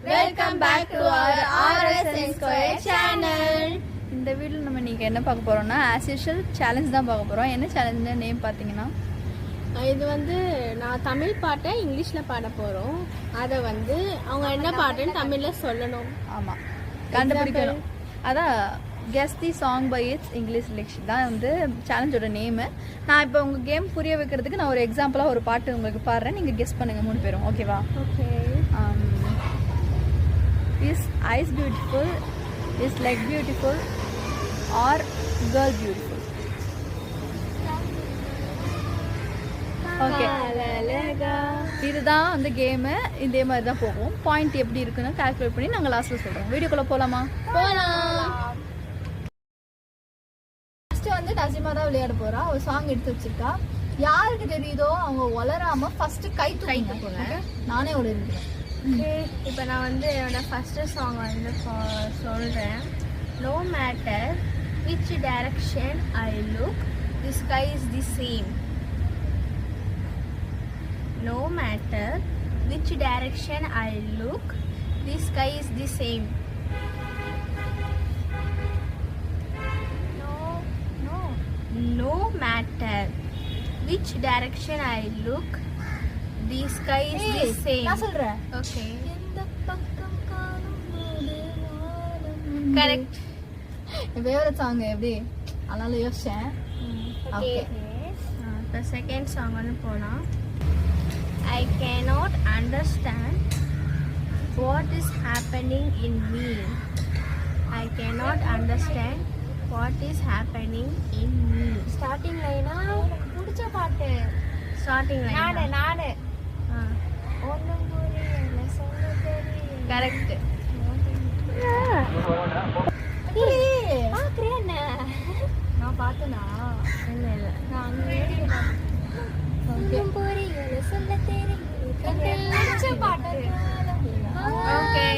Welcome back to our RS Square channel. இந்த வீடியோல நம்ம இன்னைக்கு என்ன பார்க்க போறோம்னா as usual சேலஞ்ச் தான் பார்க்க போறோம். என்ன சேலஞ்ச் நேம் பாத்தீங்கன்னா இது வந்து நான் தமிழ் பாட்டை இங்கிலீஷ்ல பாட போறோம். அத வந்து அவங்க என்ன பாட்டுன்னு தமிழ்ல சொல்லணும். ஆமா கண்டுபிடிக்கணும். அதான் guess the song by its English lyrics தான் வந்து சேலஞ்சோட நேம். நான் இப்போ உங்க கேம் புரிய வைக்கிறதுக்கு நான் ஒரு எக்ஸாம்பிளா ஒரு பாட்டு உங்களுக்கு பாடுறேன். நீங்க கெஸ் பண்ணுங்க மூணு பேரும். ஓகேவா? Okay. Is eyes beautiful? Is leg beautiful? Or girl beautiful? Okay, இதுதான் அந்த கேமு. இதே மாதிரி தான் போகும். பாயிண்ட் எப்படி இருக்குன்னு கால்குலேட் பண்ணி நாங்கள் லாஸ்ட்டில் சொல்கிறோம். வீடியோக்குள்ளே போகலாமா? போலாம். ஃபஸ்ட்டு வந்து நசிமா தான் விளையாட போகிறா. ஒரு சாங் எடுத்து வச்சிருக்கா. யாருக்கு தெரியுதோ அவங்க வளராம ஃபர்ஸ்ட் கை தூக்குங்க. நானே உளறிடுறேன். இப்போ நான் வந்து என்னோட ஃபர்ஸ்ட் சாங் வந்து சொல்கிறேன். No matter which direction I look, the sky is the same. No matter which direction I look, the sky is the same. No matter which direction I look, the sky is the same. நான் சொல்றேன். Okay. இந்த பக்கம் காணும்போது வானம். Correct. என் favourite song எப்படி? அதனால யோசிச்சேன். Okay. The second song வந்து போனா I cannot understand what is happening in me. I cannot understand what is happening in me. Starting லைனா எனக்கு பிடிச்ச பாட்டு. Starting line. நானு ஒண்ணும் புரியல சொல்ல தெரியல. Correct. பாக்குறியா என்ன? நான் பார்த்தனா? இல்ல. நான் வேடிக்கை பார்த்தேன். ஒண்ணும் புரியல சொல்ல தெரியல. எனக்கு பிடிச்ச பாட்டு. Okay.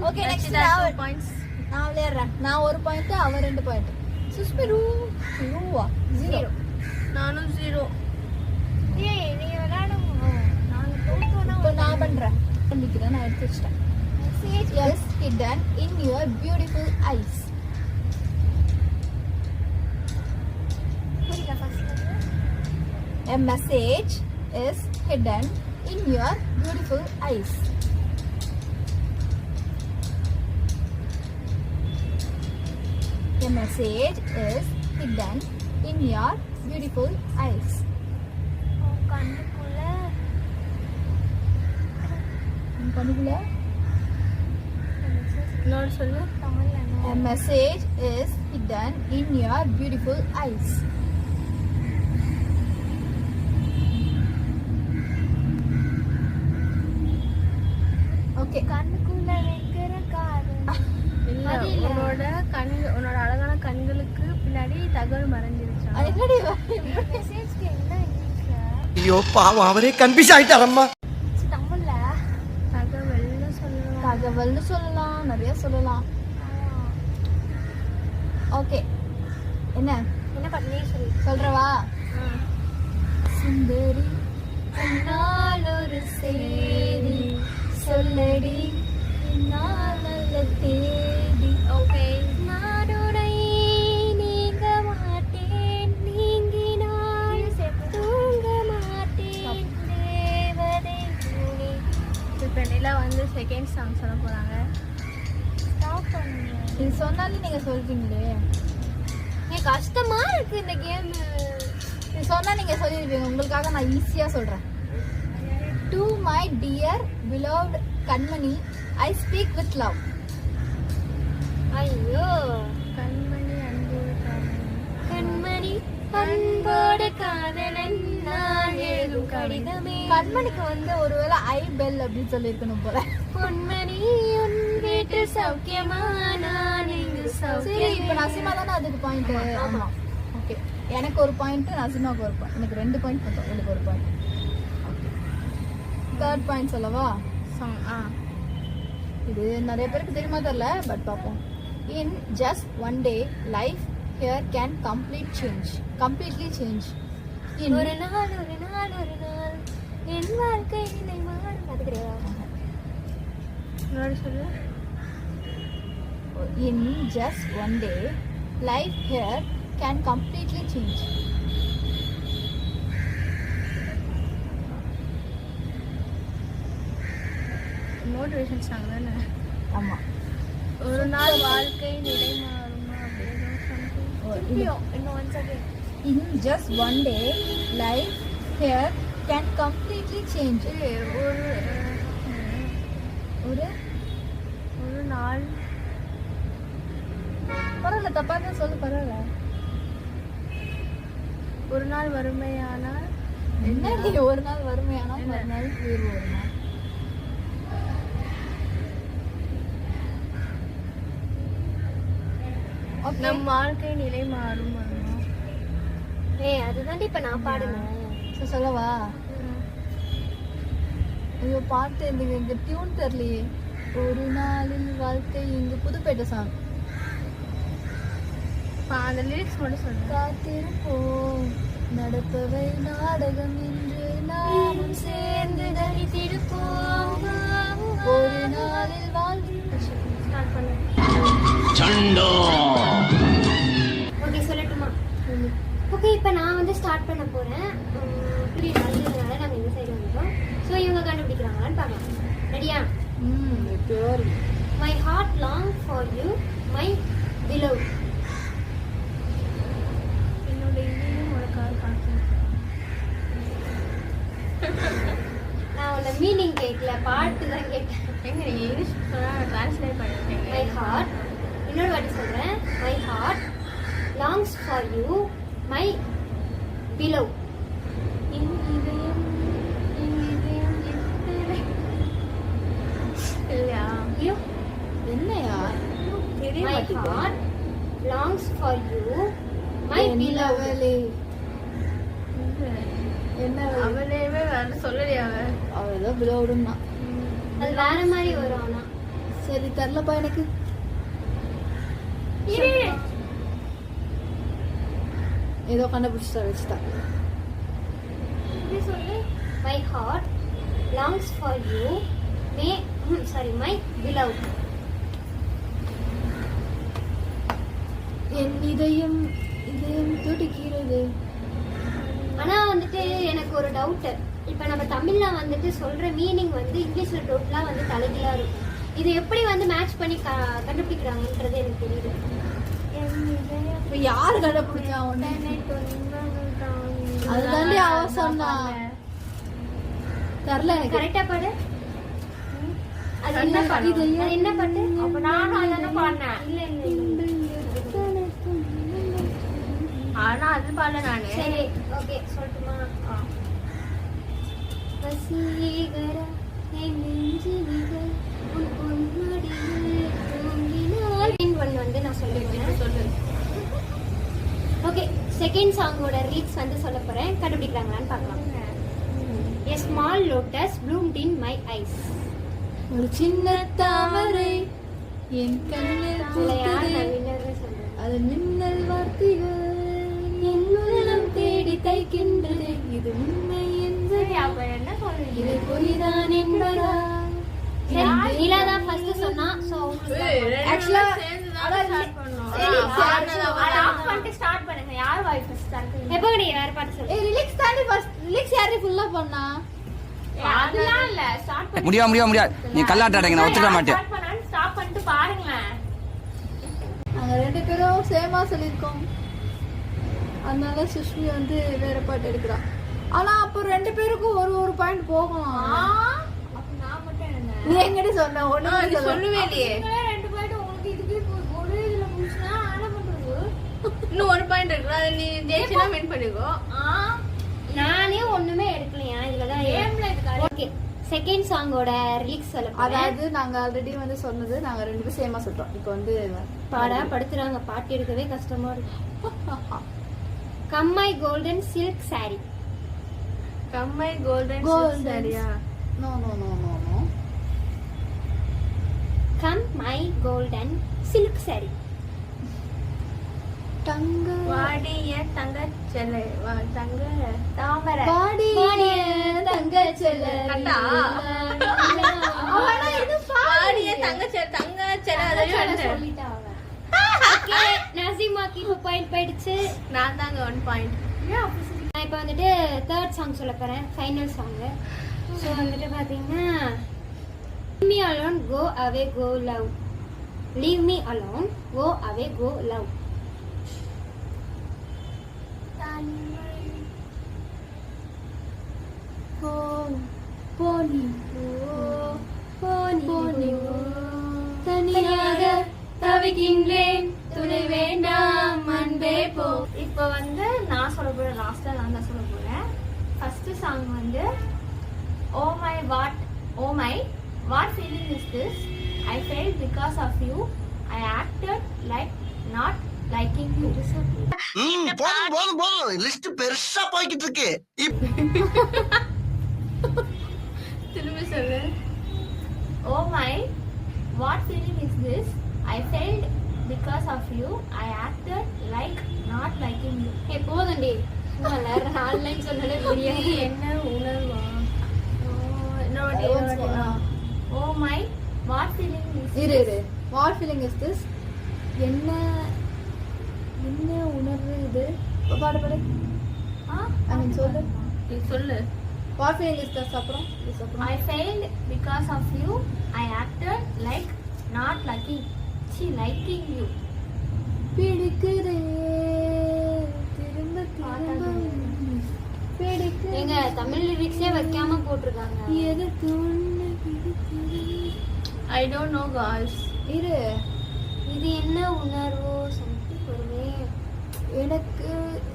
Okay, next That's 2 points. நான் விளையாடுறேன். நான் ஒரு பாயிண்ட், அவ 2 பாயிண்ட். சுஸ்மிரு ரூவா 0. நானும் 0. ஏய் நீ விளையாடும். நாங்க தோத்தோம்னா இப்போ நான் பண்றேன். பண்ணிக்கிறேன். நான் எடுத்து வச்சிட்டேன். Yes, hidden in your beautiful eyes. புரியல first. A message is hidden in your beautiful eyes. A message is hidden in your beautiful eyes. கண்ணுக்குள்ள உன் கண்ணுக்குள்ள இன்னொரு சொல்லு. தமிழ்ல a message is hidden in your beautiful eyes. Okay. கண்ணுக்குள்ள வைக்கிற காதல். இல்ல, அது இல்ல. உன்னோட அழகான கண்களுக்கு பின்னாடி தகவல் மறைஞ்சிருச்சா? என்னடி மெசேஜ்க்கு என்ன இங்கிலீஷ்ல? ஐயோ பாவம் அவரே கன்ஃபியூஸ் ஆயிட்டாரம்மா. தமிழ்ல தகவல்னு சொல்லலாம். தகவல்னு சொல்லலாம், நிறைய சொல்லலாம். ஓகே, என்ன என்ன பண்ணி சொல்லு. சொல்றவா? சுந்தரி கண்ணால் ஒரு சேதி சொல்லடி நாள் நல்ல தேதி. ஓகே. நாடுடை நீங்க மாட்டேன் நீங்கினால் தூங்க மாட்டேன் தேவதை நீ. இப்போ நிலா வந்து செகண்ட் சாங் சொல்ல போறாங்க. ஸ்டாப் பண்ணுங்க. இது சொன்னாலும் நீங்க சொல்றீங்களே. எனக்கு கஷ்டமா இருக்கு இந்த கேம். இது சொன்னா நீங்க சொல்லிருப்பீங்க. உங்களுக்காக நான் ஈஸியா சொல்றேன். To my dear beloved Kanmani, I speak with love. ஐயோ கண்மணி அன்போடு காதலன். கண்மணி அன்போடு காதலன் நான் எழுதும் கடிதமே. கண்மணிக்கு வந்து ஒருவேளை ஐ பெல் அப்படின்னு சொல்லியிருக்கணும் போல. பொன்மணி உன் வீட்டு சௌக்கியமா நான் இங்கு சரி, சௌக்கியம். இப்போ நசிமா தானே அதுக்கு பாயிண்ட். ஆமா, ஓகே. எனக்கு ஒரு பாயிண்ட், நசிமாவுக்கு ஒரு பாயிண்ட். எனக்கு 2 பாயிண்ட் மட்டும். எனக்கு ஒரு பாயிண்ட். தேர்ட் பாயிண்ட் சொல்லவா? சாங். இது நிறைய பேருக்கு தெரியுமா தெரியல, பட் பார்ப்போம். In just one day life here can completely change. ஒரு நாள் என் வாழ்க்கை நிலை மாறும். அது கிடையாது. இன்னொரு சொல்லு. In just one day, life here can completely change. Motivation song தானே. ஆமா. ஒரு நாள் வாழ்க்கை நிலை மாறுமா அப்படின்னு something. இன்னும் once again. In just one day, life here can completely change. ஒரு ஒரு நாள் பரவாயில்ல, தப்பா தான் சொல்லு, பரவாயில்ல. ஒரு நாள் வறுமையானால் என்ன நீ ஒரு நாள் வறுமையானா மறுநாள் உயர்வு வருமா? நம் வாழ்க்கை நிலை மாறும். ஏய் அதுதாண்டி இப்ப நான் பாடுனேன். சொல்லவா? ஐயோ பாட்டு எங்க டியூன் தெரியலையே. ஒரு நாளில் வாழ்க்கை இங்கு புதுப்பேட்டை சாங். அந்த லிரிக்ஸ் மட்டும் சொல்லு. காத்திருப்போம் நடப்பவை நாடகம் என்று நாமும் சேர்ந்து நடித்திருப்போம். ஒரு நாளில் வாழ்க்கை ஸ்டார்ட் பண்ணு. ஓகே சொல்லட்டுமா? ஓகே இப்போ நான் வந்து ஸ்டார்ட் பண்ண போறேன். புரியுது, அதுனால நாங்க இந்த சைடு வந்துட்டோம். ஸோ இவங்க கண்டுபிடிக்கிறாங்களான்னு பார்க்கலாம். ரெடியா? Pure. My heart long for you my beloved. என்னோட இதையும் உனக்காக பார்க்கணும். நான் உள்ள மீனிங் கேட்கல, பாட்டு தான் கேட்டேன். எங்க நீங்க இங்கிலீஷ் ட்ரான்ஸ்லேட் பண்ணிருக்கீங்க. மை ஹார்ட், இன்னொரு வாட்டி சொல்றேன். My heart longs for you my beloved. என் இதயம் இல்லையா? யூ என்னையா தெரிய மை மாட்டேங்குது. Heart longs for you my beloved. என்ன அவளேவே வேற சொல்லலையா? அவ ஏதோ பிலோடுன்னா அது வேற மாதிரி வரும். ஆனா சரி தரலப்பா எனக்கு. ஏதோ கண்டுபிடிச்சிட்டா வச்சுட்டா. இப்படி சொல்லு. My heart longs for you my beloved. என் இதயம் துடிக்கிறது. ஆனா வந்துட்டு எனக்கு ஒரு டவுட். இப்ப நம்ம தமிழ்ல வந்துட்டு சொல்ற மீனிங் வந்து இங்கிலீஷ்ல டோட்டலா வந்து தலைகீழா இருக்கும். இது எப்படி வந்து மேட்ச் பண்ணி கண்டுபிடிக்கிறாங்கன்றது எனக்கு தெரியல. இப்ப யாரு கண்டுபிடிச்சா உடனே? அதுதாண்டி அவ சொன்னா. தெரியல எனக்கு. கரெக்டா பாடு. அது என்ன பாட்டு? அது என்ன பாட்டு? அப்ப நானும் அதானே பாடினேன். இல்ல இல்ல ஆனா அது பாடல நானு. சரி ஓகே சொல்லட்டுமா? வசீகரா என் நெஞ்சினில் உன் பொன்மடியில் தூங்கினாள். ஒன் வந்து நான் சொல்லிடுறேன். சொல்லு. ஓகே செகண்ட் சாங்கோட லிரிக்ஸ் வந்து சொல்ல போறேன். கண்டுபிடிக்கிறாங்களான்னு பார்க்கலாம். A small lotus bloomed in my eyes. ஒரு சின்ன தாமரை என் கண்ணில் பூத்தது. அது மின்னல் வார்த்தைகள் என் உள்ளம் தேடி தைக்கின்றது. இது உண்மை என்பது அப்ப என்ன சொல்றீங்க? இது பொய்தான் என்பதா? நீலா தான் ஃபர்ஸ்ட் சொன்னா. சோ Actually, ஸ்டார்ட் பண்ணனும். ஆஃப் பண்ணிட்டு ஸ்டார்ட் பண்ணுங்க. யார் வாய்ஸ் ஸ்டார்ட் பண்ணுங்க? எப்போ நீ வேற பாட்டு சொல்லு. லிரிக்ஸ் தாண்டி ஃபர்ஸ்ட் லிரிக்ஸ் யாரே ஃபுல்லா பண்ணா? அதெல்லாம் இல்ல. ஸ்டார்ட் பண்ணு. முடியாது நீ கல்லாட்டாடங்க நான் ஒத்துக்க மாட்டேன். ஸ்டார்ட் பண்ணாலும் ஸ்டாப் பண்ணிட்டு பாருங்களேன். நாங்க ரெண்டு பேரும் சேமா சொல்லிருக்கோம். அதனால சுஷ்மி வந்து வேற பாட்டு எடுக்கிறா. ஆனா அப்ப ரெண்டு பேருக்கும் ஒரு பாயிண்ட் போகும். அப்ப நான் மட்டும் என்ன? நீ எங்கடி சொன்ன? ஒண்ணு சொல்லுவே இல்லையே. ரெண்டு பாட்டு உங்களுக்கு இதுக்கு ஒரு இதுல புடிச்சா ஆன பண்றது. இன்னும் ஒரு பாயிண்ட் இருக்கு. அது நீ ஜெயிச்சா வின் பண்ணிக்கோ. நானே ஒண்ணுமே எடுக்கலையா இதுலதான் ஏம்ல இருக்கு. ஓகே செகண்ட் சாங்கோட லிரிக்ஸ் சொல்ல போறேன். அதாவது நாங்க ஆல்ரெடி வந்து சொன்னது நாங்க ரெண்டு பேரும் சேமா சொல்றோம். இப்போ வந்து பாடா படுத்துறாங்க. பாட்டு எடுக்கவே கஷ்டமா இருக்கு. Come my golden silk saree. Come my golden Golden. சரியா? No no no no no. Come my golden silk saree. தங்க வாடிய தங்க செல்லை தங்க தாமரை பாடிய தங்க செல்ல. கண்டா? அவனா இது பாடிய சொல்லிட்டா அவ. ஓகே நசீமாக்கு இப்போ பாயிண்ட் போயிடுச்சு. நான் தாங்க 1 பாயிண்ட். நான் இப்போ வந்துட்டு தேர்ட் சாங் சொல்ல போறேன், ஃபைனல் சாங். ஸோ வந்துட்டு பார்த்தீங்கன்னா Leave me alone, go away, go love. Leave me alone, go away, go love. தனியாக தவிக்கின்றேன், துணை வேண்டாம் அன்பே போ. இப்போ வந்து நான் சொல்ல போறேன், லாஸ்டா நான் தான் சொல்ல போறேன். ஃபர்ஸ்ட் சாங் வந்து Oh my what feeling is this? I failed because of you. I acted like not liking you. போதும் லிஸ்ட் பெருசா போய்கிட்டு இருக்கு. திரும்பி சொல்லு. Oh my what feeling is this? I failed because of you. I acted like not liking you. ஏ போதும்டி, சும்மா 4 line சொன்னாலே புரியாது. என்ன உணர்வா? Oh my what feeling is இரு this? What feeling is this? என்ன என்ன உணர்வு இது? பாடு ஐ மீன் சொல்லு. நீ சொல்லு. What feeling is this? அப்புறம் I failed because of you. I acted like not liking you. பிடிக்குதே திரும்ப திரும்ப பிடிக்குதே. எங்க தமிழ் லிரிக்ஸே வைக்காம போட்டிருக்காங்க. எதுக்கு உன்னை பிடிக்குதே? I don't know guys. இரு, இது என்ன உணர்வோ சம்திங் வருமே. எனக்கு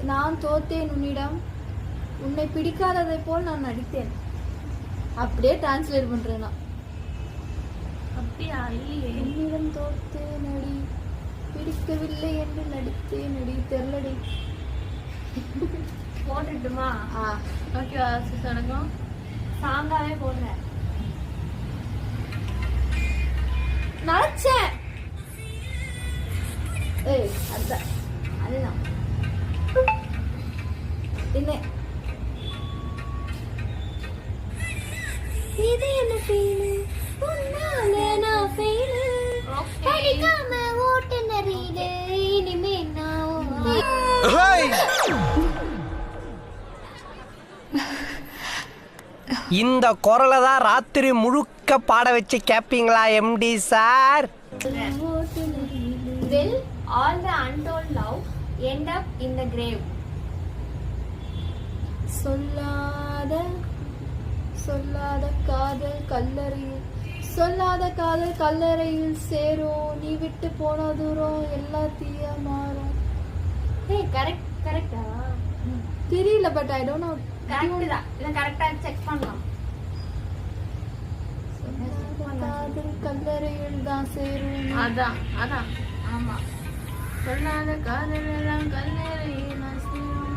நான் தோத்தேன் உன்னிடம், உன்னை பிடிக்காததை போல் நான் நடித்தேன். அப்படியே டிரான்ஸ்லேட் பண்றேன் நான். அப்படியா? இல்லையே. உன்னிடம் தோத்தேன் அடி, பிடிக்கவில்லை என்று நடித்தேன் அடி. தெரியலடி. போட்டுட்டுமா? ஓகே சொன்னோம். சாங்காவே போடுறேன். நினைச்சேன். ஏய் அதுதான் என்ன இது என்ன ஃபீல்? உன்னால நான் ஃபெயில். படிக்காம ஓட்டுநரில இனிமே நான் இந்த குரலை தான் ராத்திரி முழுக்க பாட வச்சு கேப்பீங்களா MD sir? Will all the untold love end up in the grave? சொல்லாத சொல்லாத காதல் கல்லறையில், சொல்லாத காதல் கல்லறையில் சேரும். நீ விட்டு போன தூரம் எல்லாத்தைய மாறும். ஏய் கரெக்டா? தெரியல, but I don't know. Correct தான். இத கரெக்ட்டா செக் பண்ணலாம். காதல் கல்லறையில் தான் சேரும். அதான் ஆமா. சொல்லாத காதல் எல்லாம் கல்லறையில் தான் சேரும்.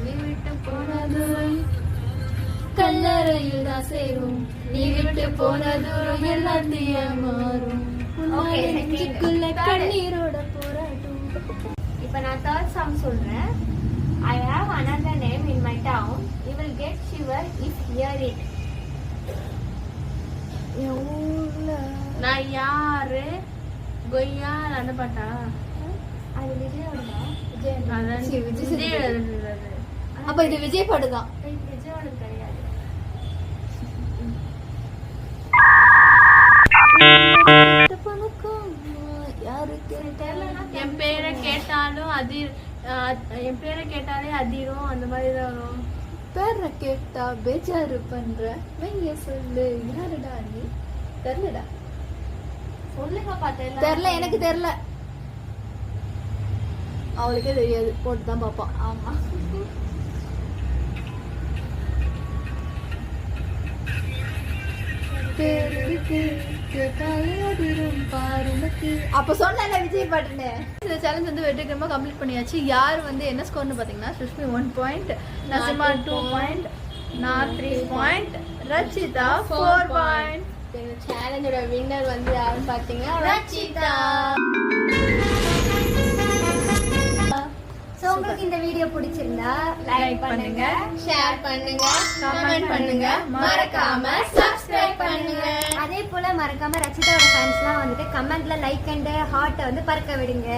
நீ விட்டு போன தூரம் கல்லறையில் தான் சேரும். நீ விட்டு போன தூரம் எல்லாத்தையும் மாறும். நெஞ்சுக்குள்ள கண்ணீரோட போராட்டம். இப்போ நான் தேர்ட் சாங் சொல்றேன். I have another name in my town. You will get shiver if hear it. என் ஊர்ல நான் யாரு கொய்யா அந்த பாட்டா? அது விஜயோடதா? விஜயோட. அப்ப இது விஜய் பாட்டு தான். விஜயோட கிடையாது. என் பேரை கேட்டாலே அதிரும் அந்த மாதிரி தான் வரும். பேரை கேட்டா பேஜாரு பண்ற வெங்க சொல்லு. யாருடா நீ? தெரியலடா. சொல்லுங்க பார்த்தேன். தெரியல, எனக்கு தெரியல. அவளுக்கே தெரியாது, போட்டு தான் பாப்பான். ஆமா. அப்ப சொன்ன விஜய் பாட்டுன்னு. இந்த சேலஞ்ச் வந்து வெற்றிகரமா கம்ப்ளீட் பண்ணியாச்சு. யார் வந்து என்ன ஸ்கோர்னு பாத்தீங்கன்னா, சுஷ்மி 1 பாயிண்ட், நசிமா 2 பாயிண்ட், நான் 3 பாயிண்ட், ரச்சிதா 4 பாயிண்ட். இந்த சேலஞ்சோட வின்னர் வந்து யாருன்னு பாத்தீங்கன்னா ரச்சிதா. சோ உங்களுக்கு இந்த வீடியோ பிடிச்சிருந்தா லைக் பண்ணுங்க, ஷேர் பண்ணுங்க, கமெண்ட் பண்ணுங்க, மறக்காம சப்ஸ்கிரைப் பண்ணுங்க. அதே போல மறக்காம ரச்சிதாவோட ஃபேன்ஸ்லாம் வந்துட்டு கமெண்ட்ல லைக் அண்ட் ஹார்ட்டை வந்து பறக்க விடுங்க